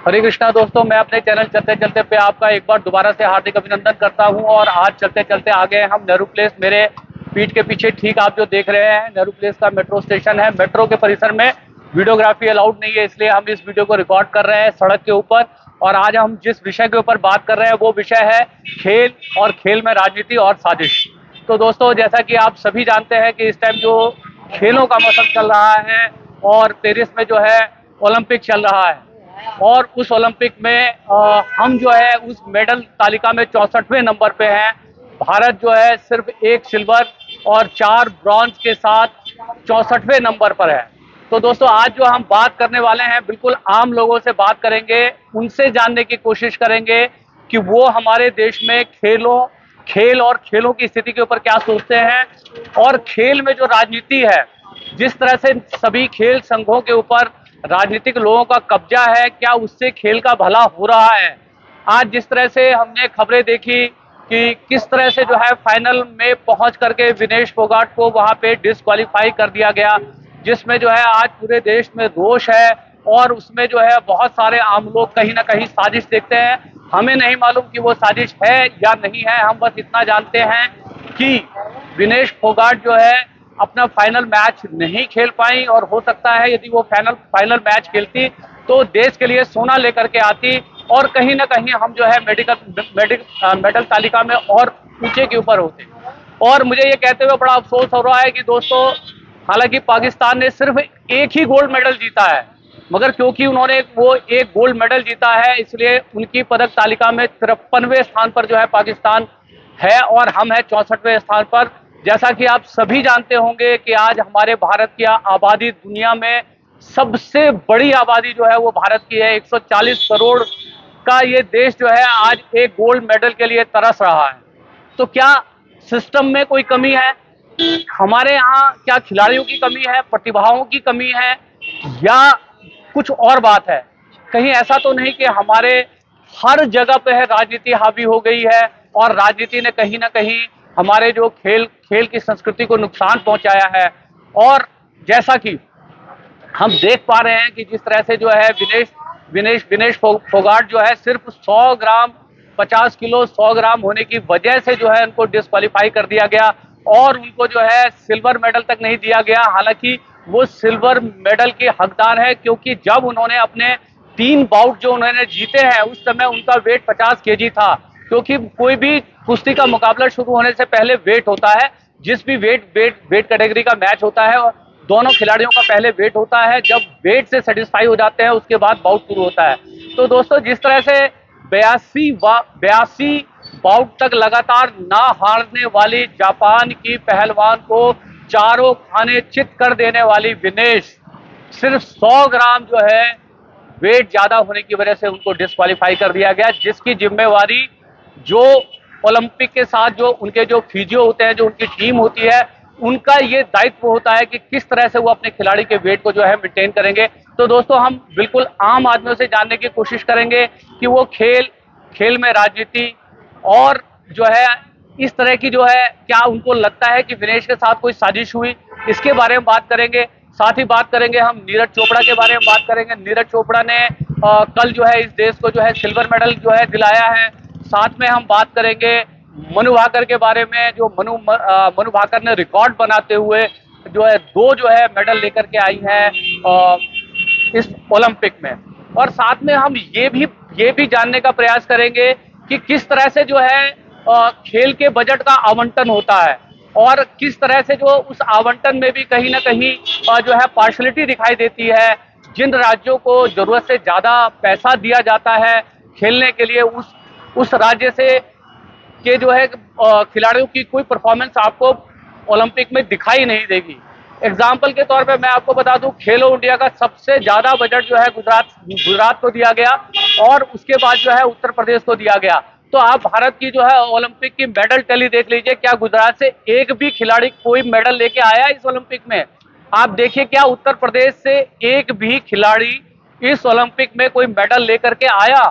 हरे कृष्णा दोस्तों, मैं अपने चैनल चलते चलते पे आपका एक बार दोबारा से हार्दिक अभिनंदन करता हूं। और आज चलते चलते आ गए हम नेहरू प्लेस। मेरे पीठ के पीछे ठीक आप जो देख रहे हैं नेहरू प्लेस का मेट्रो स्टेशन है। मेट्रो के परिसर में वीडियोग्राफी अलाउड नहीं है, इसलिए हम इस वीडियो को रिकॉर्ड कर रहे हैं सड़क के ऊपर। और आज हम जिस विषय के ऊपर बात कर रहे हैं वो विषय है खेल, और खेल में राजनीति और साजिश। तो दोस्तों, जैसा कि आप सभी जानते हैं कि इस टाइम जो खेलों का मौसम चल रहा है और पेरिस में जो है ओलंपिक चल रहा है, और उस ओलंपिक में हम जो है उस मेडल तालिका में 64वें नंबर पे हैं। भारत जो है सिर्फ 1 सिल्वर और 4 ब्रॉन्ज के साथ 64वें नंबर पर है। तो दोस्तों, आज जो हम बात करने वाले हैं बिल्कुल आम लोगों से बात करेंगे, उनसे जानने की कोशिश करेंगे कि वो हमारे देश में खेल और खेलों की स्थिति के ऊपर क्या सोचते हैं। और खेल में जो राजनीति है, जिस तरह से सभी खेल संघों के ऊपर राजनीतिक लोगों का कब्जा है, क्या उससे खेल का भला हो रहा है। आज जिस तरह से हमने खबरें देखी कि किस तरह से जो है फाइनल में पहुंच करके विनेश फोगाट को वहां पे डिस्क्वालीफाई कर दिया गया, जिसमें जो है आज पूरे देश में रोष है। और उसमें जो है बहुत सारे आम लोग कहीं ना कहीं साजिश देखते हैं। हमें नहीं मालूम कि वो साजिश है या नहीं है, हम बस इतना जानते हैं कि विनेश फोगाट जो है अपना फाइनल मैच नहीं खेल पाई, और हो सकता है यदि वो फाइनल मैच खेलती तो देश के लिए सोना लेकर के आती, और कहीं ना कहीं हम जो है मेडल तालिका में और ऊंचे के ऊपर होते। और मुझे ये कहते हुए बड़ा अफसोस हो रहा है कि दोस्तों, हालांकि पाकिस्तान ने सिर्फ एक ही गोल्ड मेडल जीता है, मगर क्योंकि उन्होंने वो एक गोल्ड मेडल जीता है इसलिए उनकी पदक तालिका में 53वें स्थान पर जो है पाकिस्तान है, और हम है 64वें स्थान पर। जैसा कि आप सभी जानते होंगे कि आज हमारे भारत की आबादी दुनिया में सबसे बड़ी आबादी जो है वो भारत की है। 140 करोड़ का ये देश जो है आज एक गोल्ड मेडल के लिए तरस रहा है। तो क्या सिस्टम में कोई कमी है, हमारे यहाँ क्या खिलाड़ियों की कमी है, प्रतिभाओं की कमी है, या कुछ और बात है? कहीं ऐसा तो नहीं कि हमारे हर जगह पे है राजनीति हावी हो गई है, और राजनीति ने कहीं ना कहीं हमारे जो खेल की संस्कृति को नुकसान पहुंचाया है। और जैसा कि हम देख पा रहे हैं कि जिस तरह से जो है विनेश फोगाट जो है सिर्फ 100 ग्राम 50 किलो 100 ग्राम होने की वजह से जो है उनको डिस्क्वालीफाई कर दिया गया, और उनको जो है सिल्वर मेडल तक नहीं दिया गया। हालांकि वो सिल्वर मेडल के हकदार है, क्योंकि जब उन्होंने अपने 3 बाउट जो उन्होंने जीते हैं उस समय उनका वेट 50 केजी था। क्योंकि कोई भी कुश्ती का मुकाबला शुरू होने से पहले वेट होता है, जिस भी वेट कैटेगरी का मैच होता है दोनों खिलाड़ियों का पहले वेट होता है। जब वेट से सेटिस्फाई हो जाते हैं उसके बाद बाउट शुरू होता है। तो दोस्तों, जिस तरह से 82 बाउट तक लगातार ना हारने वाली जापान की पहलवान को चारों खाने चित कर देने वाली विनेश, सिर्फ 100 ग्राम जो है वेट ज्यादा होने की वजह से उनको डिस्क्वालीफाई कर दिया गया, जिसकी जिम्मेवारी जो ओलंपिक के साथ जो उनके जो फिजियो होते हैं, जो उनकी टीम होती है, उनका ये दायित्व होता है कि किस तरह से वो अपने खिलाड़ी के वेट को जो है मेंटेन करेंगे। तो दोस्तों, हम बिल्कुल आम आदमियों से जानने की कोशिश करेंगे कि वो खेल में राजनीति और जो है इस तरह की जो है, क्या उनको लगता है कि विनेश के साथ कोई साजिश हुई, इसके बारे में बात करेंगे। साथ ही बात करेंगे हम नीरज चोपड़ा के बारे में बात करेंगे। नीरज चोपड़ा ने कल जो है इस देश को जो है सिल्वर मेडल जो है दिलाया है। साथ में हम बात करेंगे मनु भाकर के बारे में, जो मनु भाकर ने रिकॉर्ड बनाते हुए जो है 2 जो है मेडल लेकर के आई हैं इस ओलंपिक में। और साथ में हम ये भी जानने का प्रयास करेंगे कि किस तरह से जो है खेल के बजट का आवंटन होता है, और किस तरह से जो उस आवंटन में भी कहीं ना कहीं जो है पार्शलिटी दिखाई देती है। जिन राज्यों को जरूरत से ज्यादा पैसा दिया जाता है खेलने के लिए, उस राज्य से के जो है खिलाड़ियों की कोई परफॉर्मेंस आपको ओलंपिक में दिखाई नहीं देगी। एग्जाम्पल के तौर पे मैं आपको बता दूं, खेलो इंडिया का सबसे ज्यादा बजट जो है गुजरात को दिया गया, और उसके बाद जो है उत्तर प्रदेश को दिया गया। तो आप भारत की जो है ओलंपिक की मेडल टैली देख लीजिए, क्या गुजरात से एक भी खिलाड़ी कोई मेडल लेके आया इस ओलंपिक में? आप देखिए, क्या उत्तर प्रदेश से एक भी खिलाड़ी इस ओलंपिक में कोई मेडल लेकर के आया?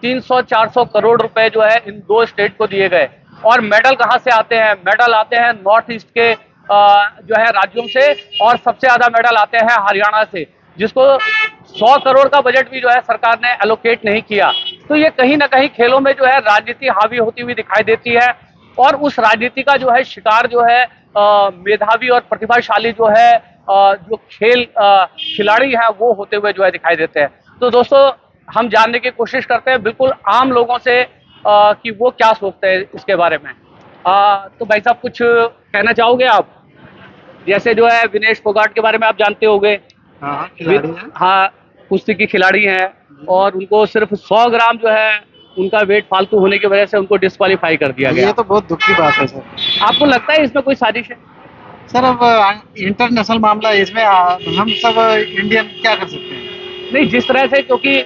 300-400 करोड़ रुपए जो है इन 2 स्टेट को दिए गए। और मेडल कहां से आते हैं? मेडल आते हैं नॉर्थ ईस्ट के जो है राज्यों से, और सबसे ज्यादा मेडल आते हैं हरियाणा से। जिसको 100 करोड़ का बजट भी जो है सरकार ने एलोकेट नहीं किया। तो ये कहीं ना कहीं खेलों में जो है राजनीति हावी होती हुई दिखाई देती है, और उस राजनीति का जो है शिकार जो है मेधावी और प्रतिभाशाली जो है जो खेल खिलाड़ी हैं वो होते हुए जो है दिखाई देते हैं। तो दोस्तों, हम जानने की कोशिश करते हैं बिल्कुल आम लोगों से कि वो क्या सोचते हैं इसके बारे में। तो भाई साहब, कुछ कहना चाहोगे आप? जैसे जो है विनेश फोगाट के बारे में आप जानते होंगे। हाँ, खिलाड़ी हैं। हाँ, कुश्ती की खिलाड़ी हैं, और उनको सिर्फ 100 ग्राम जो है उनका वेट फालतू होने की वजह से उनको डिस्क्वालीफाई कर दिया गया। ये तो बहुत दुख की बात है सर। आपको लगता है इसमें कोई साजिश है? सर अब इंटरनेशनल मामला है, इसमें हम सब इंडियन क्या कर सकते हैं? नहीं, जिस तरह से, क्योंकि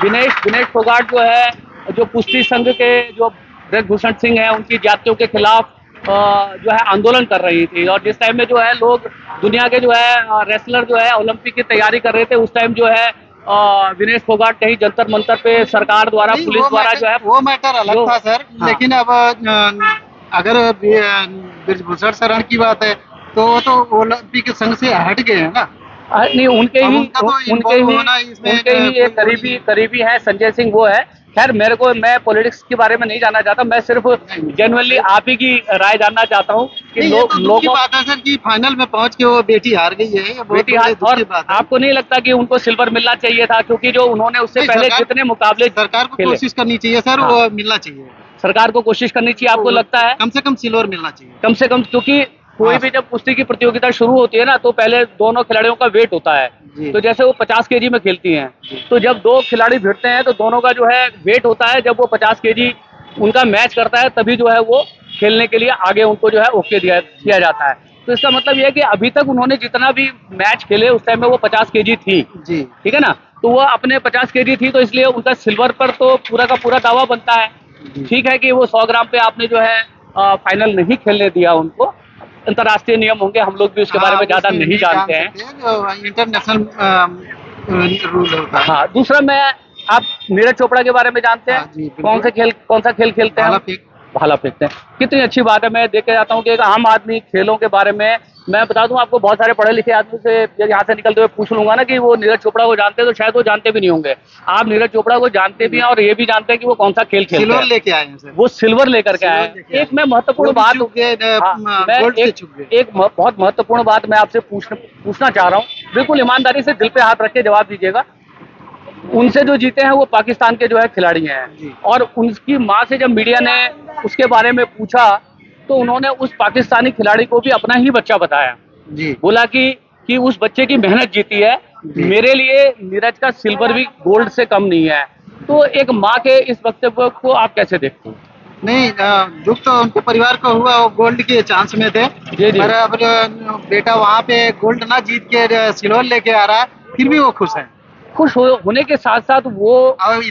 विनेश फोगाट जो है, जो कुश्ती संघ के जो ब्रजभूषण सिंह हैं, उनकी जातियों के खिलाफ जो है आंदोलन कर रही थी, और जिस टाइम में जो है लोग दुनिया के जो है रेसलर जो है ओलंपिक की तैयारी कर रहे थे, उस टाइम जो है विनेश फोगाट कहीं जंतर मंतर पे सरकार द्वारा, पुलिस द्वारा जो है, वो मैटर अलग था सर। हाँ। लेकिन अब अगर ब्रजभूषण शरण की बात है तो वो तो ओलंपिक संघ से हट गए हैं ना। नहीं, उनके अब ही उनका तो involve होना इसमें उनके ही एक करीबी है संजय सिंह, वो है। खैर, मैं पॉलिटिक्स के बारे में नहीं जानना चाहता, मैं सिर्फ जेन्युइनली आप ही की राय जानना चाहता हूँ कि नहीं, ये तो दुख की लोगों बात है सर कि फाइनल में पहुंच के वो बेटी हार गई है। ये बहुत बेटी बड़ी दुख और की बात है। आपको नहीं लगता कि उनको सिल्वर मिलना चाहिए था? क्योंकि जो उन्होंने उससे नहीं, पहले जितने मुकाबले सरकार को खेले, कोशिश करनी चाहिए सर। हाँ। वो मिलना चाहिए, सरकार को कोशिश करनी चाहिए। आपको लगता है कम से कम सिल्वर मिलना चाहिए? कम से कम, क्योंकि कोई हाँ, भी जब कुश्ती की प्रतियोगिता शुरू होती है ना, तो पहले दोनों खिलाड़ियों का वेट होता है। जी। तो जैसे वो 50 केजी में खेलती हैं, जी। तो जब दो खिलाड़ी भिड़ते हैं तो दोनों का जो है वेट होता है। जब वो 50 केजी उनका मैच करता है, तभी जो है वो खेलने के लिए आगे उनको जो है ओके दिया जाता है। तो इसका मतलब ये है कि अभी तक उन्होंने जितना भी मैच खेले, उस टाइम में वो 50 केजी थी। जी। ठीक है ना? तो वो अपने 50 केजी थी, तो इसलिए उनका सिल्वर पर तो पूरा का पूरा दावा बनता है। ठीक है कि वो 100 ग्राम पे आपने जो है फाइनल नहीं खेलने दिया उनको। अंतर्राष्ट्रीय नियम होंगे, हम लोग भी उसके बारे में ज्यादा नहीं जानते हैं। इंटरनेशनल रूल होता है। हाँ, दूसरा आप नीरज चोपड़ा के बारे में जानते हैं? हाँ जी, बिल्कुल। कौन सा खेल खेलते हैं? भाला फेंक। भाला फेंकते हैं। कितनी अच्छी बात है। मैं देख के जाता हूँ कि एक आम आदमी खेलों के बारे में, मैं बता दूं आपको, बहुत सारे पढ़े लिखे आदमी से यहाँ से निकलते हुए पूछ लूंगा ना कि वो नीरज चोपड़ा को जानते हैं, तो शायद वो जानते भी नहीं होंगे। आप नीरज चोपड़ा को जानते भी हैं, और ये भी जानते हैं कि वो कौन सा खेल खेलते सिल्वर हैं। लेके आए हैं सर। वो सिल्वर लेकर के आए हैं। एक मैं महत्वपूर्ण बात, बहुत महत्वपूर्ण बात मैं आपसे पूछना चाह रहा हूँ। बिल्कुल ईमानदारी से दिल पे हाथ रख के जवाब दीजिएगा। उनसे जो जीते हैं वो पाकिस्तान के जो है खिलाड़ी हैं, और उनकी माँ से जब मीडिया ने उसके बारे में पूछा, तो उन्होंने उस पाकिस्तानी खिलाड़ी को भी अपना ही बच्चा बताया जी। बोला कि उस बच्चे की मेहनत जीती है, मेरे लिए नीरज का सिल्वर भी गोल्ड से कम नहीं है। तो एक माँ के इस वक्तव्य को आप कैसे देखते हैं? नहीं, दुख तो उनके परिवार को हुआ, वो गोल्ड के चांस में थे। जी जी। पर अब बेटा वहाँ पे गोल्ड ना जीत के सिल्वर लेके आ रहा है, फिर भी वो खुश है। खुश होने के साथ साथ वो और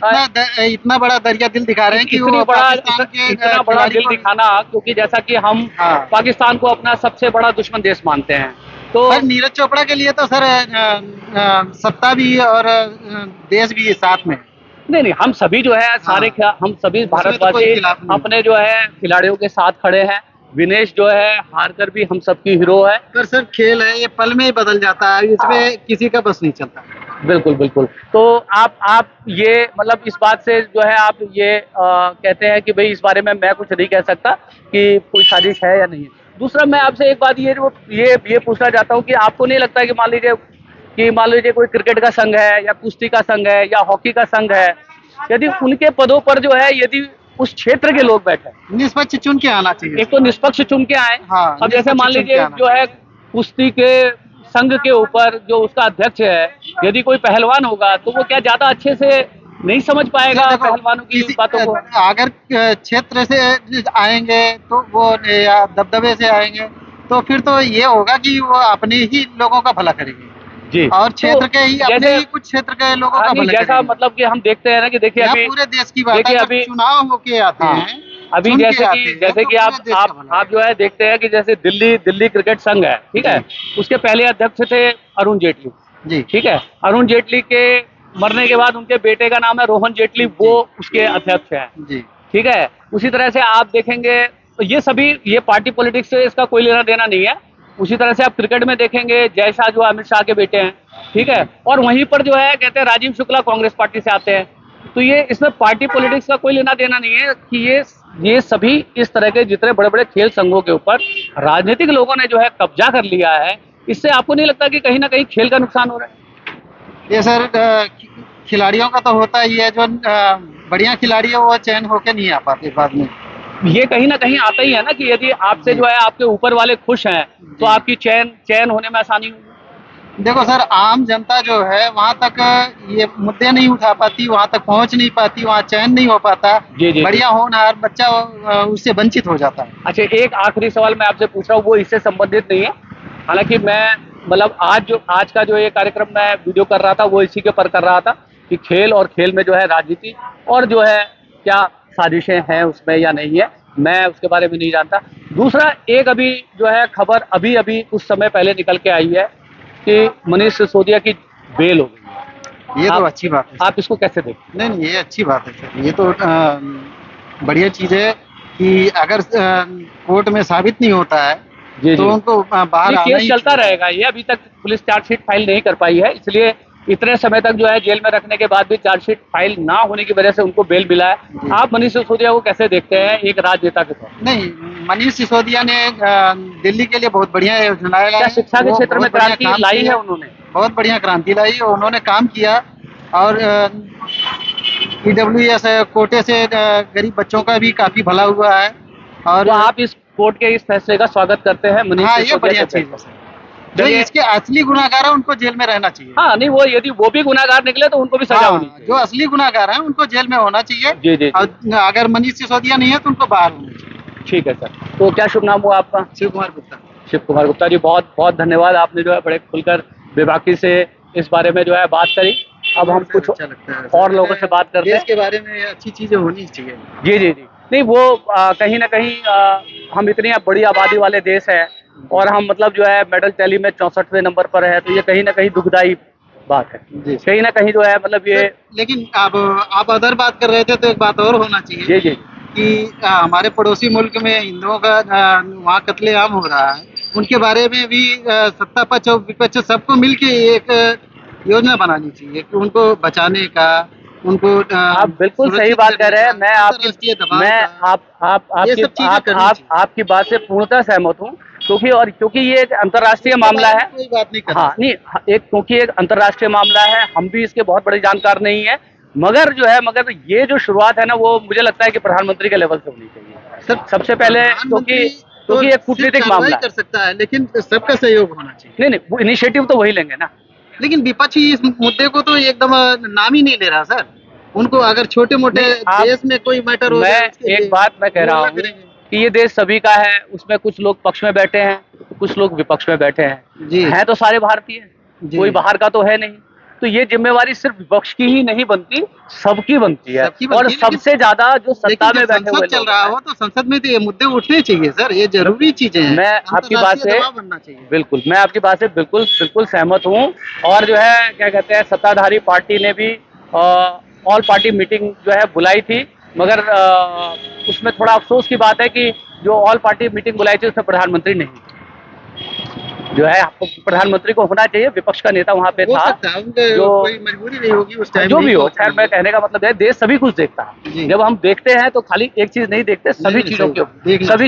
इतना बड़ा दरिया दिल दिखा रहे हैं कि इतना वो बड़ा पाकिस्तान के इतना बड़ा दिल दिखाना, क्योंकि जैसा कि हम हाँ। पाकिस्तान को अपना सबसे बड़ा दुश्मन देश मानते हैं। तो सर नीरज चोपड़ा के लिए तो सर सत्ता भी और देश भी साथ में। नहीं, हम सभी जो है सारे हम सभी भारतवासी अपने जो है खिलाड़ियों के साथ खड़े हैं। विनेश जो है हार कर भी हम सबकी हीरो है। पर सर खेल है, ये पल में ही बदल जाता है, इसमें किसी का बस नहीं चलता। बिल्कुल बिल्कुल। तो आप ये मतलब इस बात से जो है आप ये कहते हैं कि भाई इस बारे में मैं कुछ नहीं कह सकता कि कोई साजिश है या नहीं है। दूसरा, मैं आपसे एक बात ये पूछना चाहता हूँ कि आपको नहीं लगता है कि मान लीजिए कोई क्रिकेट का संघ है, या कुश्ती का संघ है, या हॉकी का संघ है, यदि उनके पदों पर जो है यदि उस क्षेत्र के लोग बैठे, निष्पक्ष चुन के आना चाहिए। एक तो निष्पक्ष चुन के आए। हाँ, अब जैसे मान लीजिए जो है कुश्ती के संघ के ऊपर जो उसका अध्यक्ष है, यदि कोई पहलवान होगा तो वो क्या ज्यादा अच्छे से नहीं समझ पाएगा पहलवानों की बातों को? अगर क्षेत्र से आएंगे तो वो, या दबदबे से आएंगे तो फिर तो ये होगा कि वो अपने ही लोगों का भला करेंगे जी, और क्षेत्र के ही अपने ही कुछ क्षेत्र के लोगों का भला जैसा करेंगे। मतलब कि हम देखते हैं ना कि देखिए अभी पूरे देश की बात है, अभी चुनाव होके आते हैं, अभी जैसे कि आप जो है देखते हैं कि जैसे दिल्ली क्रिकेट संघ है, ठीक है, उसके पहले अध्यक्ष थे अरुण जेटली जी। ठीक है, अरुण जेटली के मरने के बाद उनके बेटे का नाम है रोहन जेटली, वो उसके अध्यक्ष है जी। ठीक है, उसी तरह से आप देखेंगे तो ये पार्टी पॉलिटिक्स से इसका कोई लेना देना नहीं है। उसी तरह से आप क्रिकेट में देखेंगे जय शाह जो अमित शाह के बेटे हैं, ठीक है, और वहीं पर जो है कहते हैं राजीव शुक्ला कांग्रेस पार्टी से आते हैं। तो ये इसमें पार्टी पॉलिटिक्स का कोई लेना देना नहीं है कि ये सभी इस तरह के जितने बड़े बड़े खेल संघों के ऊपर राजनीतिक लोगों ने जो है कब्जा कर लिया है, इससे आपको नहीं लगता कि कहीं ना कहीं खेल का नुकसान हो रहा है? ये सर खिलाड़ियों का तो होता ही है, जो बढ़िया खिलाड़ी है वो चयन होके नहीं आ पाते बाद में। ये कहीं ना कहीं आता ही है ना कि यदि आपसे जो है आपके ऊपर वाले खुश हैं तो आपकी चयन होने में आसानी होगी। देखो सर, आम जनता जो है वहाँ तक ये मुद्दे नहीं उठा पाती, वहाँ तक पहुँच नहीं पाती, वहाँ चयन नहीं हो पाता। जी, जी, बढ़िया होनहार बच्चा उससे वंचित हो जाता है। अच्छा, एक आखिरी सवाल मैं आपसे पूछ रहा हूँ, वो इससे संबंधित नहीं है। हालांकि मैं मतलब आज का जो ये कार्यक्रम मैं वीडियो कर रहा था वो इसी के ऊपर कर रहा था कि खेल और खेल में जो है राजनीति और जो है क्या साजिशें हैं उसमें या नहीं है, मैं उसके बारे में नहीं जानता। दूसरा, एक अभी जो है खबर अभी अभी कुछ समय पहले निकल के आई है कि मनीष सिसोदिया की बेल हो गई है। ये तो अच्छी बात है। आप इसको कैसे देखते नहीं, ये अच्छी बात है सर। ये तो बढ़िया चीज है कि अगर कोर्ट में साबित नहीं होता है जी, तो जी। उनको बाहर ये आना केस ही चलता चाहिए। रहेगा, ये अभी तक पुलिस चार्जशीट फाइल नहीं कर पाई है, इसलिए इतने समय तक जो है जेल में रखने के बाद भी चार्जशीट फाइल ना होने की वजह से उनको बेल मिला है। आप मनीष सिसोदिया को कैसे देखते हैं एक राजनेता के तौर पर? नहीं, मनीष सिसोदिया ने दिल्ली के लिए बहुत बढ़िया योजनाएं लाई। क्या शिक्षा के वो क्षेत्र में बहुत बढ़िया क्रांति काम लाई किया। है उन्होंने? बहुत बढ़िया क्रांति लाई, उन्होंने काम किया। और ईडब्ल्यूएस कोटे से गरीब बच्चों का भी काफी भला हुआ है। और तो आप इस कोर्ट के इस फैसले का स्वागत करते हैं मनीष हाँ, ये सिसोदिया बढ़िया के चीज है फैसले? सर। जो चलिए, इसके असली गुनाहगार है उनको जेल में रहना चाहिए। हाँ नहीं, वो यदि वो भी गुनाहगार निकले तो उनको भी सजा होनी हाँ, चाहिए। जो असली गुनाहगार है उनको जेल में होना चाहिए। जी, जी, जी। और अगर मनीष सिसोदिया नहीं है तो उनको बाहर होना चाहिए। ठीक है सर। तो क्या शुभ नाम हुआ आपका? शिव कुमार गुप्ता। शिव कुमार गुप्ता जी, बहुत बहुत धन्यवाद, आपने जो है बड़े खुलकर बेबाकी से इस बारे में जो है बात करी। अब हम कुछ अच्छा लगता है और लोगों से बात करते देश हैं। के बारे में अच्छी चीजें होनी चाहिए। जी, जी, जी। नहीं, वो कहीं ना कहीं हम इतनी बड़ी आबादी वाले देश हैं और हम मतलब जो है मेडल टैली में 64वें नंबर पर है, तो ये कहीं ना कहीं दुखदाई बात है। जी। कहीं ना कहीं जो है मतलब ये लेकिन अब आप अदर बात कर रहे थे तो एक बात और होना चाहिए जी, जी, कि हमारे पड़ोसी मुल्क में हिंदुओं का वहाँ कत्लेआम हो रहा है, उनके बारे में भी सत्ता पक्ष और विपक्ष सबको मिलके एक योजना बनानी चाहिए कि उनको बचाने का, उनको आप बिल्कुल सही सुरक्षित बात कह करने रहे हैं। का, मैं अंतर्राष्ट्रीय दबाव मैं का, ये सब चीजें करनी चाहिए। आपकी बात से पूर्णतः सहमत हूँ, क्योंकि ये एक अंतर्राष्ट्रीय इसके मामला बारे में है। कोई बात नहीं कर हाँ रहा। नहीं, क्योंकि एक अंतर्राष्ट्रीय मामला है, हम भी इसके बहुत बड़े जानकार नहीं है, मगर ये जो शुरुआत है ना, वो मुझे लगता है कि प्रधानमंत्री के लेवल से होनी चाहिए सबसे पहले, क्योंकि एक कूटनीतिक मामला कर सकता है, लेकिन सबका सहयोग होना चाहिए। नहीं, वो इनिशिएटिव तो वही लेंगे ना। लेकिन विपक्ष ही इस मुद्दे को तो एकदम नाम ही नहीं ले रहा सर। उनको अगर छोटे मोटे देश में कोई मैटर हो जाए, मैं एक बात मैं कह रहा हूँ कि ये देश सभी का है, उसमें कुछ लोग पक्ष में बैठे हैं, कुछ लोग विपक्ष में बैठे हैं। जी। हैं तो सारे भारतीय, कोई बाहर का तो है नहीं। तो ये जिम्मेवारी सिर्फ विपक्ष की ही नहीं बनती, सबकी बनती है। और सबसे ज्यादा जो सत्ता में बैठे हुए चल रहा हो तो संसद में तो ये मुद्दे उठने चाहिए सर, ये जरूरी चीजें हैं। मैं आपकी बात से बनना चाहिए। बिल्कुल, मैं आपकी बात से बिल्कुल सहमत हूँ। और जो है क्या कहते हैं, सत्ताधारी पार्टी ने भी ऑल पार्टी मीटिंग जो है बुलाई थी, मगर उसमें थोड़ा अफसोस की बात है कि जो ऑल पार्टी मीटिंग बुलाई थी उसमें प्रधानमंत्री नहीं, जो है प्रधानमंत्री को होना चाहिए, विपक्ष का नेता वहाँ पे था। जो कोई मजबूरी नहीं होगी उस टाइम, जो भी हो, खैर मैं कहने का मतलब है देश सभी कुछ देखता है। जब हम देखते हैं तो खाली एक चीज नहीं देखते, सभी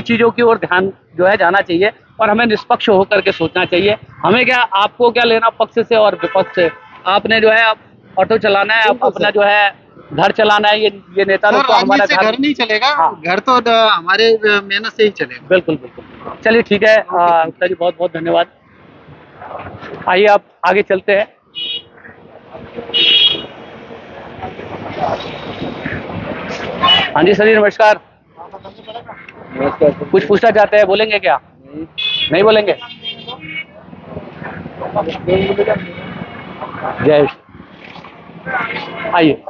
चीजों की ओर ध्यान जो है जाना चाहिए और हमें निष्पक्ष होकर के सोचना चाहिए। हमें क्या, आपको क्या लेना पक्ष से और विपक्ष से? आपने जो है ऑटो चलाना है, आप अपना जो है घर चलाना है, ये नेता लोग तो हमारा घर नहीं चलेगा। घर तो हमारे मेहनत से ही चलेगा। बिल्कुल बिल्कुल। चलिए ठीक है गुप्ता जी, बहुत बहुत धन्यवाद। आइए आप आगे चलते हैं। हाँ जी सर, नमस्कार। कुछ पूछना चाहते हैं, बोलेंगे क्या? नहीं बोलेंगे? जय श्री। आइए।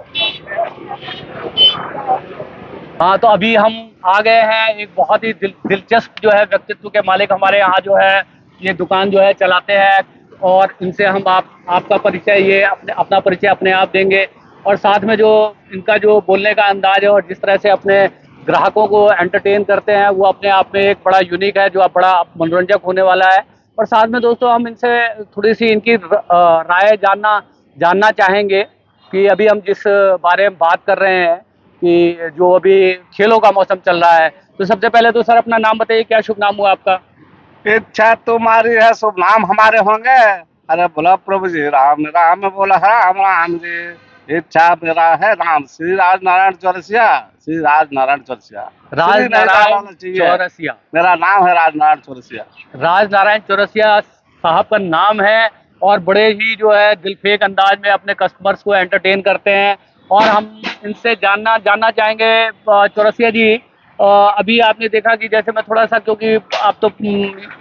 हाँ, तो अभी हम आ गए हैं एक बहुत ही दिलचस्प जो है व्यक्तित्व के मालिक हमारे यहाँ जो है ये दुकान जो है चलाते हैं, और इनसे हम आपका परिचय, ये अपना परिचय अपने आप देंगे, और साथ में जो इनका जो बोलने का अंदाज है और जिस तरह से अपने ग्राहकों को एंटरटेन करते हैं वो अपने आप में एक बड़ा यूनिक है, जो बड़ा मनोरंजक होने वाला है। और साथ में दोस्तों हम इनसे थोड़ी सी इनकी राय जानना चाहेंगे कि अभी हम जिस बारे में बात कर रहे हैं कि जो अभी खेलों का मौसम चल रहा है, तो सबसे पहले तो सर अपना नाम बताइए, क्या शुभ नाम हुआ आपका? इच्छा तुम्हारी है शुभ नाम हमारे होंगे। अरे बोला प्रभु जी राम राम बोला है राम राम जी। इच्छा मेरा है राम श्री राज नारायण चौरसिया, श्री राज नारायण चौरसिया। राज श्री नहीं नारायण डालना चाहिए। चौरसिया। मेरा नाम है राज नारायण चौरसिया। राज नारायण चौरसिया साहब का नाम है और बड़े ही जो है दिलफेक अंदाज में अपने कस्टमर्स को एंटरटेन करते हैं। और हम इनसे जानना चाहेंगे चौरसिया जी, अभी आपने देखा कि जैसे मैं थोड़ा सा, क्योंकि आप तो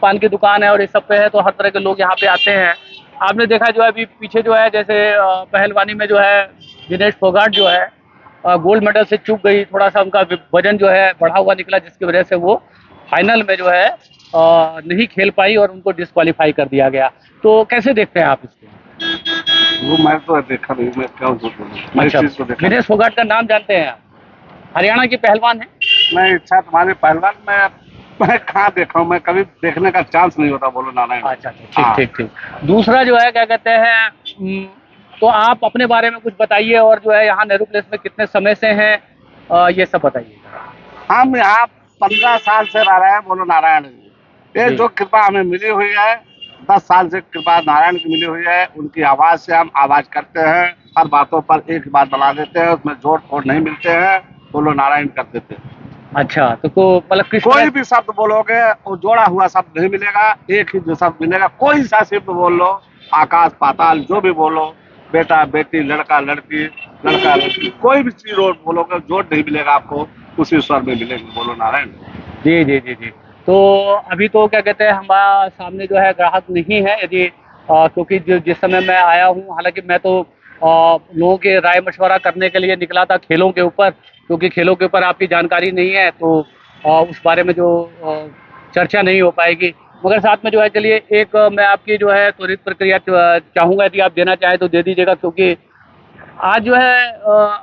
पान की दुकान है और इस सब पे है तो हर तरह के लोग यहाँ पे आते हैं। आपने देखा जो है अभी पीछे जो है जैसे पहलवानी में जो है विनेश फोगाट जो है गोल्ड मेडल से चूक गई, थोड़ा सा उनका वजन जो है बढ़ा हुआ निकला, जिसकी वजह से वो फाइनल में जो है नहीं खेल पाई और उनको डिस्क्वालीफाई कर दिया गया। तो कैसे देखते हैं आप इसको? वो मैं तो देखा नहीं, मैं क्या झूठ बोलूं, मैं इस अच्छा, चीज को देखा विनेश फोगाट का नाम जानते हैं आप? हरियाणा की पहलवान है। नहीं। इच्छा तुम्हारी पहलवान मैं कहाँ देखा हूँ, मैं कभी देखने का चांस नहीं होता। बोलो नारायण। अच्छा, ठीक ठीक ठीक। दूसरा जो है क्या कहते हैं, तो आप अपने बारे में कुछ बताइए और जो है यहाँ नेहरू प्लेस में कितने समय से हैं, ये सब बताइए। हम यहाँ 15 साल से रह रहे हैं। बोलो नारायण जी। ये जी। जो कृपा हमें मिली हुई है, 10 साल से कृपा नारायण की मिली हुई है। उनकी आवाज से हम आवाज करते हैं, हर बातों पर एक बात बना देते हैं, उसमें जोड़ तोड़ नहीं मिलते हैं, बोलो नारायण कर देते हैं। अच्छा, तो मतलब किस कोई भी शब्द बोलोगे वो जोड़ा हुआ शब्द नहीं मिलेगा, एक ही जो शब्द मिलेगा। कोई सा शब्द बोल लो, आकाश पाताल जो भी बोलो, बेटा बेटी लड़का लड़की लड़का लड़की, कोई भी चीज बोलोगे जोड़ नहीं मिलेगा आपको, उसी स्वर में मिलेगी। बोलो नारायण। जी जी जी जी। तो अभी तो क्या कहते हैं हमारा सामने जो है ग्राहक नहीं है, यदि क्योंकि जिस समय मैं आया हूँ, हालांकि मैं तो लोगों के राय मशवरा करने के लिए निकला था खेलों के ऊपर, क्योंकि खेलों के ऊपर आपकी जानकारी नहीं है तो उस बारे में जो चर्चा नहीं हो पाएगी। मगर साथ में जो है चलिए एक मैं आपकी जो है त्वरित प्रक्रिया चाहूँगा, यदि आप देना चाहें तो दे दीजिएगा, क्योंकि आज जो है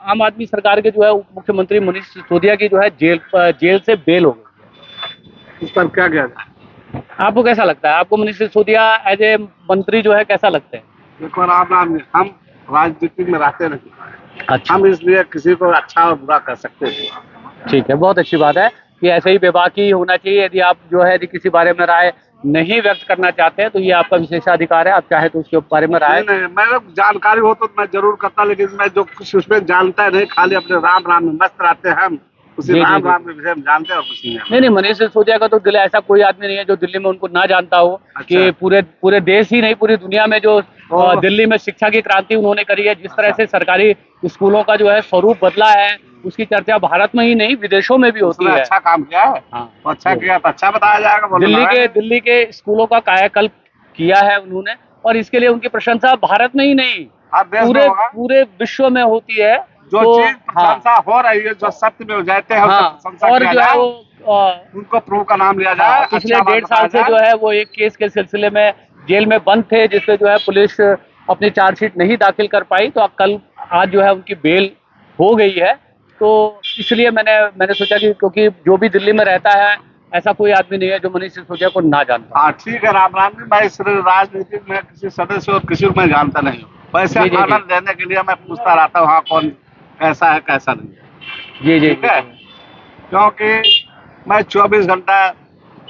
आम आदमी सरकार के जो है उप मुख्यमंत्री मनीष सिसोदिया की जो है जेल से बेल हो गई है। इस पर क्या किया जाए? आपको कैसा लगता है? आपको मनीष सिसोदिया एज ए मंत्री जो है कैसा लगते हैं? देखो राम राम, हम राजनीति में रहते नहीं। अच्छा, हम इसलिए किसी को अच्छा और बुरा कर सकते हैं। ठीक है, बहुत अच्छी बात है कि ऐसे ही बेबाकी होना चाहिए। यदि आप जो है यदि किसी बारे में राय नहीं व्यक्त करना चाहते हैं तो ये आपका विशेषाधिकार है, आप चाहे तो उसके बारे में राय। नहीं, मेरे जानकारी हो तो मैं जरूर करता, लेकिन मैं जो कुछ उसमें जानता नहीं, खाली अपने राम राम में मस्त रहते हैं हम, उसी जी, जी, राम जी। राम के विषय में जानते हैं और कुछ नहीं है। नहीं मनीष सिसोदिया का तो दिल, ऐसा कोई आदमी नहीं है जो दिल्ली में उनको ना जानता हो। अच्छा। कि पूरे देश ही नहीं, पूरी दुनिया में जो ओह। दिल्ली में शिक्षा की क्रांति उन्होंने करी है, जिस तरह से सरकारी स्कूलों का जो है स्वरूप बदला है, उसकी चर्चा भारत में ही नहीं विदेशों में भी होती उसने है। अच्छा काम किया है। हाँ। तो अच्छा किया तो अच्छा बताया जाएगा। बोलो नारायण। दिल्ली के स्कूलों का कायाकल्प किया है उन्होंने, और इसके लिए उनकी प्रशंसा भारत में ही नहीं हर देश में होगा। पूरे विश्व में होती है। जो तो चीज प्रशंसा हो रही है, जो सत्य में हो जाते हैं, हाँ, उसकी प्रशंसा और किया जो है जाए, वो उनको प्रभु का नाम लिया जाए। पिछले अच्छा बात 1.5 साल से बताया जो जाए। है वो एक केस के सिलसिले में जेल में बंद थे, जिससे जो है पुलिस अपनी चार्जशीट नहीं दाखिल कर पाई। तो कल आज जो है उनकी बेल हो गई है। तो इसलिए मैंने सोचा कि क्योंकि जो भी दिल्ली में रहता है ऐसा कोई आदमी नहीं है जो मनीष सिसोदिया को ना जानता। हाँ ठीक है राम राम जी। मैं इस राजनीति में किसी सदस्य और किसी को मैं जानता नहीं हूँ। वैसे जी, जी, जी। आनंद लेने के लिए मैं पूछता रहता हूँ, हाँ कौन कैसा है कैसा नहीं है। जी जी ठीक है, क्योंकि मैं 24 घंटा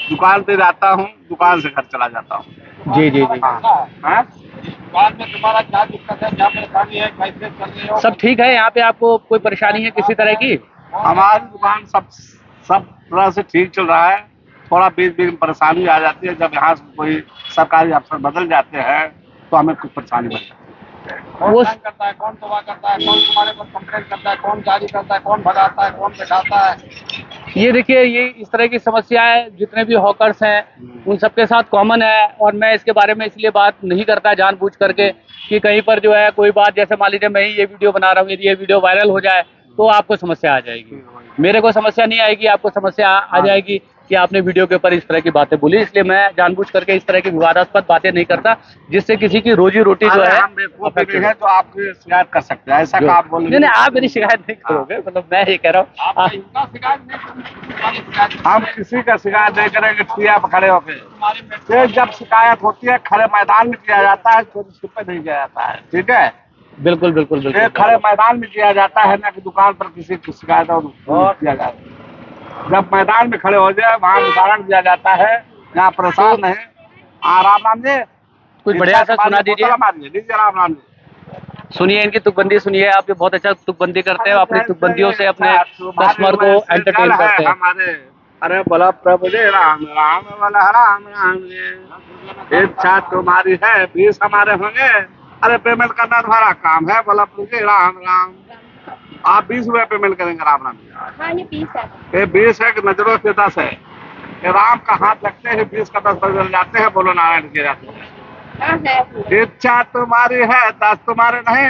दुकान पे जाता हूँ, दुकान से घर चला जाता हूँ। जी जी जी। हाँ? दुकान में तुम्हारा क्या दिक्कत है, क्या परेशानी है, कैसे चल रही हो? सब ठीक है यहाँ पे? आपको कोई परेशानी है किसी तरह की? हमारी दुकान सब तरह से ठीक चल रहा है। थोड़ा बीच बीच में परेशानी आ जाती है, जब यहाँ से कोई सरकारी अफसर बदल जाते हैं तो हमें कुछ परेशानी बढ़ जाती है। कौन साइन करता है, कौन तोबा करता है, कौन तुम्हारे पर कंप्लेंट करता है, कौन जारी करता है, कौन भगाता है, कौन बैठाता है। ये देखिए, ये इस तरह की समस्याएं जितने भी हॉकर्स हैं उन सबके साथ कॉमन है। और मैं इसके बारे में इसलिए बात नहीं करता जानबूझ करके कि कहीं पर जो है कोई बात, जैसे मान लीजिए मैं ही ये वीडियो बना रहा हूँ, यदि ये वीडियो वायरल हो जाए तो आपको समस्या आ जाएगी, मेरे को समस्या नहीं आएगी, आपको समस्या आ जाएगी। कि आपने वीडियो के ऊपर इस तरह की बातें बोली, इसलिए मैं जानबूझ करके इस तरह की विवादास्पद बातें नहीं करता जिससे किसी की रोजी रोटी जो अरे है हम बेवकूफ affect भी हो। है तो आपकी शिकायत कर सकते हैं, ऐसा जो- काम बोलेंगे। नहीं नहीं, आप मेरी शिकायत नहीं करोगे, मतलब मैं ये कह रहा हूँ हम किसी का शिकायत नहीं करेंगे, ठिया पर खड़े होके। फिर जब शिकायत होती है खड़े मैदान में किया जाता है, चोरी छुपे नहीं किया जाता है, ठीक है। बिल्कुल बिल्कुल बिल्कुल ये खड़े मैदान में किया जाता है ना कि दुकान पर किसी की शिकायत और किया जाता है। जब मैदान में खड़े हो जाए वहाँ उदाहरण दिया जाता है, यहाँ परेशान है। राम राम जी, कुछ बढ़िया सा सुना दीजिए। दीजिए राम राम जी। सुनिए इनकी तुकबंदी सुनिए, आप जो बहुत अच्छा तुकबंदी करते हैं, अपनी तुकबंदियों से अपने कस्टमर को एंटरटेन करते हैं। हमारे अरे बोला प्रभु जी राम राम, बोला राम राम जी, इच्छा तुम्हारी है 20 हमारे होंगे, अरे पेमेंट करना तुम्हारा काम है, बोला प्रभु जी राम राम। आप 20 रुपए पेमेंट करेंगे राम राम। हाँ ये 20 है। ये 20 है कि नजरों से 10 है। ये राम का हाथ लगते हैं, 20 का 10 बदल जाते हैं, बोलो नारायण किए जाते हैं। हाँ है। इच्छा तुम्हारी है 10 तुम्हारे नहीं,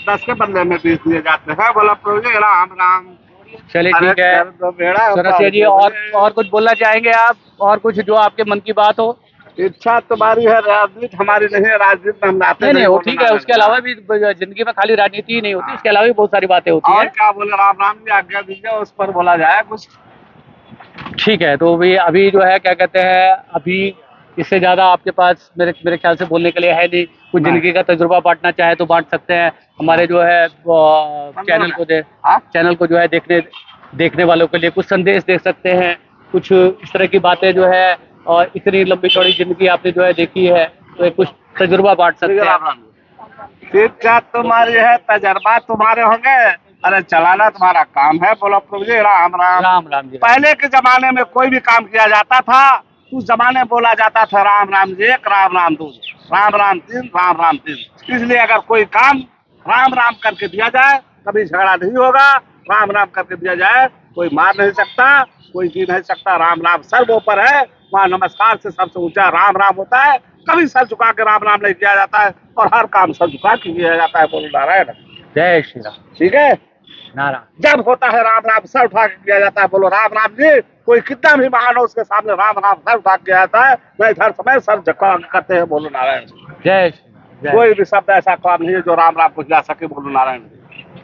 10 के बदले में 20 दिए जाते हैं, बोला प्रभु जी राम राम। चलिए अरे ठीक है कर दो बेड़ा चौरसिया जी, और कुछ बोलना चाहेंगे आप, और कुछ जो आपके मन की बात हो? इच्छा तुम्हारी है, राजनीति हमारी नहीं है, राजनीति में हम आते नहीं नहीं, वो ठीक है, उसके अलावा भी जिंदगी में खाली राजनीति ही नहीं होती, इसके अलावा भी बहुत सारी बातें होती और हैं। क्या बोले राम राम जी, आज्ञा दीजिए उस पर बोला जाए कुछ। ठीक है, तो अभी जो है क्या कहते हैं, अभी इससे ज्यादा आपके पास मेरे ख्याल से बोलने के लिए है नहीं। कुछ नहीं। जिंदगी का तजुर्बा बांटना चाहे तो बांट सकते हैं, हमारे जो है चैनल को जो है देखने वालों के लिए कुछ संदेश दे सकते हैं, कुछ इस तरह की बातें जो है, और इतनी लंबी चौड़ी जिंदगी आपने जो है देखी है, तो एक कुछ तजुर्बा बांट सकते हैं। राम राम जी, इच्छा तुम्हारी है, तजर्बा तुम्हारे होंगे, अरे चलाना तुम्हारा काम है, बोलो प्रभु जी राम राम। राम राम जी। पहले के जमाने में कोई भी काम किया जाता था, उस जमाने में बोला जाता था राम राम जी एक, राम राम दो, राम राम तीन, राम राम तीन। इसलिए अगर कोई काम राम राम करके दिया जाए कभी झगड़ा नहीं होगा, राम राम करके दिया जाए कोई मार नहीं सकता, कोई जी नहीं सकता। राम राम सर्व ऊपर है, वहाँ नमस्कार से सबसे ऊंचा राम राम होता है। कभी सर झुका के राम राम नहीं किया जाता है, और हर काम सर झुका के किया जाता है, बोलो नारायण। जय श्री राम। ठीक है, नारायण। जब होता है राम राम सर उठा के किया जाता है, बोलो राम राम जी। कोई कितना भी महान हो उसके सामने राम राम सर उठा के किया जाता है, नहीं हर समय सर झुका करते हैं, बोलो नारायण। जय श्री राम। कोई भी शब्द ऐसा काम नहीं है जो राम राम को जा सके, बोलो नारायण।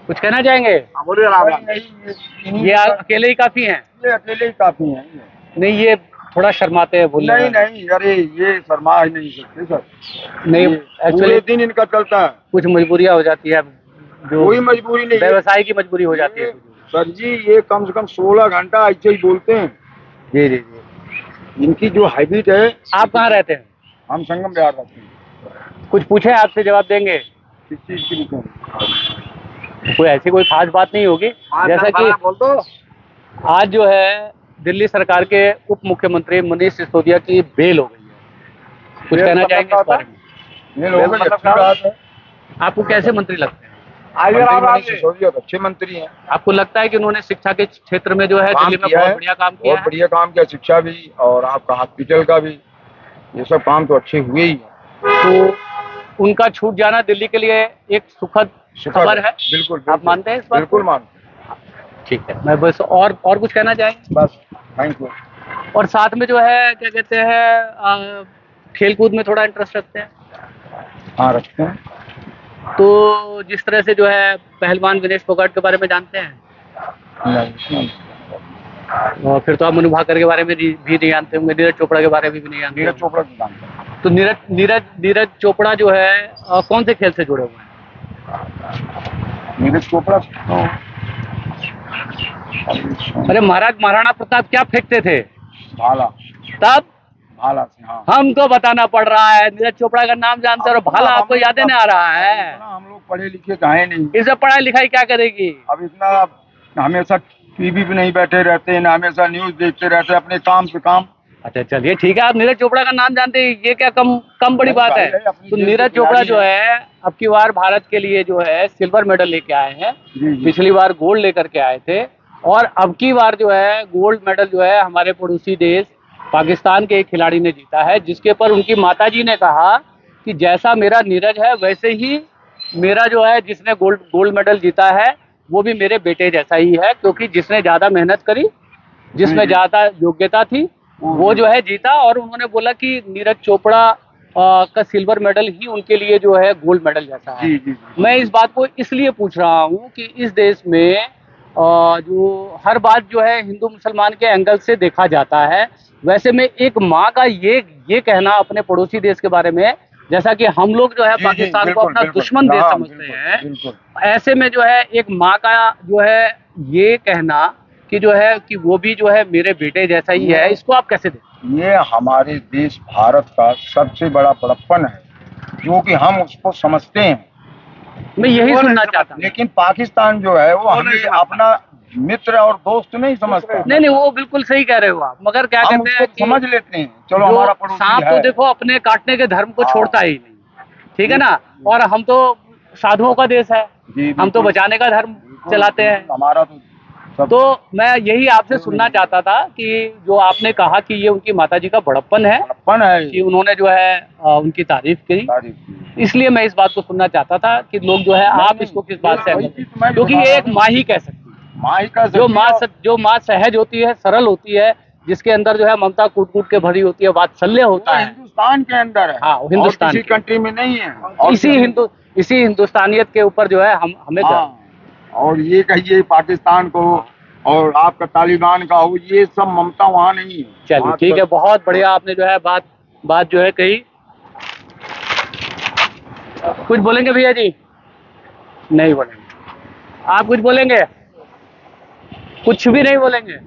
कुछ कहना चाहेंगे? हाँ, बोलिए राम राम। ये अकेले ही काफी हैं? ये अकेले ही काफी हैं। नहीं, ये थोड़ा शर्माते हैं बोलने नहीं में। नहीं, अरे ये शर्मा ही नहीं सकते सर। नहीं, पूरे एक्चुअली दिन इनका चलता है, कुछ मजबूरियां हो जाती है, जो कोई मजबूरी नहीं है। व्यवसाय की मजबूरी हो जाती है। सर जी ये कम से कम 16 घंटा ऐसे ही बोलते हैं। जी जी जी। इनकी जो हैबिट है। आप कहाँ रहते हैं? हम संगम बिहार रहते हैं। कुछ पूछे आपसे जवाब देंगे? किस चीज की लिखें? कोई ऐसी कोई खास बात नहीं होगी, जैसा कि बोल दो। आज जो है दिल्ली सरकार के उप मुख्यमंत्री मनीष सिसोदिया की बेल हो गई है, कुछ कहना चाहेंगे इस बारे में? ये लोगों की अच्छी बात है। आपको कैसे मंत्री लगते हैं? आइए राम मंत्री राम मनीष जी। सिसोदिया तो अच्छे मंत्री हैं। आपको लगता है कि उन्होंने शिक्षा के क्षेत्र में जो है काम दिल्ली में किया बहुत है, बढ़िया काम किया बहुत है? बढ़िया काम किया, शिक्षा भी और आपका हॉस्पिटल का भी, ये सब काम तो अच्छे हुए ही हैं। तो उनका छूट जाना दिल्ली के लिए एक सुखद खबर है। बिल्कुल, आप मानते हैं इस बात बिल्कुल को? मानते ठीक है, मैं बस और कुछ कहना चाहेंगे? हैं। बस थैंक यू। और साथ में जो है क्या कहते हैं, खेल कूद में थोड़ा इंटरेस्ट रखते हैं, हाँ रखते हैं। तो जिस तरह से जो है पहलवान विनेश फोगाट के बारे में जानते हैं, नहीं, और फिर तो आप मनु भाकर के बारे में भी नहीं जानते होंगे, नीरज चोपड़ा के बारे में भी नहीं जानते नीरज होंगे। चोपड़ा की जानते हैं। तो नीरज चोपड़ा जो है कौन से खेल से जुड़े हुए हैं? नीरज चोपड़ा अरे महाराणा प्रताप क्या फेंकते थे भाला, तब? भाला से, हाँ। हमको बताना पड़ रहा है, नीरज चोपड़ा का नाम जानते हो और भाला आपको याद नहीं आ रहा है? इतना हम लोग पढ़े लिखे तो हैं नहीं। इसे पढ़ाई लिखाई क्या करेगी? अब इतना हमेशा टीवी पे नहीं बैठे रहते हैं, ना हमेशा न्यूज देखते रहते हैं, अपने काम पे काम। अच्छा चलिए ठीक है, आप नीरज चोपड़ा का नाम जानते हैं, ये क्या कम बड़ी बात है? अपनी तो देश नीरज के चोपड़ा खिलाड़ी जो है अब की बार भारत के लिए जो है सिल्वर मेडल लेके आए हैं। जी, जी। पिछली बार गोल्ड लेकर के आए थे, और अब की बार जो है गोल्ड मेडल जो है हमारे पड़ोसी देश पाकिस्तान के एक खिलाड़ी ने जीता है, जिसके पर उनकी माताजी ने कहा कि जैसा मेरा नीरज है वैसे ही मेरा जो है जिसने गोल्ड मेडल जीता है वो भी मेरे बेटे जैसा ही है, क्योंकि जिसने ज्यादा मेहनत करी, जिसमें ज्यादा योग्यता थी, वो जो है जीता, और उन्होंने बोला कि नीरज चोपड़ा का सिल्वर मेडल ही उनके लिए जो है गोल्ड मेडल जैसा है। जी जी जी। मैं इस बात को इसलिए पूछ रहा हूँ कि इस देश में जो हर बात जो है हिंदू मुसलमान के एंगल से देखा जाता है, वैसे में एक माँ का ये कहना अपने पड़ोसी देश के बारे में, जैसा कि हम लोग जो है जी, जी, पाकिस्तान को बिल्कुल, अपना बिल्कुल। दुश्मन देश हाँ, समझते बिल्कुल, हैं, बिल्कुल। ऐसे में जो है एक माँ का जो है ये कहना कि जो है कि वो भी जो है मेरे बेटे जैसा ही है, इसको आप कैसे देखते ये हमारे देश भारत का सबसे बड़ा बड़प्पन है, जो कि हम उसको समझते हैं। हैं? मैं यही वो नहीं सुनना समझते। चाहता हूँ। लेकिन पाकिस्तान जो है वो वो नहीं हमें समझता। अपना मित्र और दोस्त नहीं समझता। नहीं नहीं, वो बिल्कुल सही कह रहे हो आप, मगर क्या हम कहते उसको हैं कि समझ लेते हैं, चलो जो हमारा पड़ोसी सांप है। तो देखो अपने काटने के धर्म को हाँ। छोड़ता ही नहीं, ठीक है ना, और हम तो साधुओं का देश है, जी, हम तो बिल्कुल। बचाने का धर्म चलाते हैं। हमारा तो सब तो मैं यही आपसे सुनना चाहता था कि जो आपने कहा कि ये उनकी माताजी का बड़प्पन है बड़प्पन है। कि उन्होंने जो है उनकी तारीफ की, तारीफ की। इसलिए मैं इस बात को सुनना चाहता था कि लोग जो है आप इसको किस बात से वही सहमत चीज़ मैं हैं? क्योंकि बता ये रहा एक हूँ। माँ ही कह सकती है, माँ ही का सच्ची जो माँ सहज होती है, सरल होती है, जिसके अंदर जो है ममता कूट कूट के भरी होती है, वात्सल्य होता वो है। हिंदुस्तान के अंदर है। हाँ, हिंदुस्तान और किसी के। कंट्री में नहीं है। और इसी हिंदुस्तानियत के ऊपर जो है हमें गर्व है। हाँ, और ये कहिए पाकिस्तान को और आपका तालिबान का हो, ये सब ममता वहाँ नहीं है। चलिए वहाँ ठीक तो है, बहुत बढ़िया आपने जो है बात जो है कही। कुछ बोलेंगे भैया जी? नहीं बोलेंगे। आप कुछ बोलेंगे? कुछ भी नहीं बोलेंगे?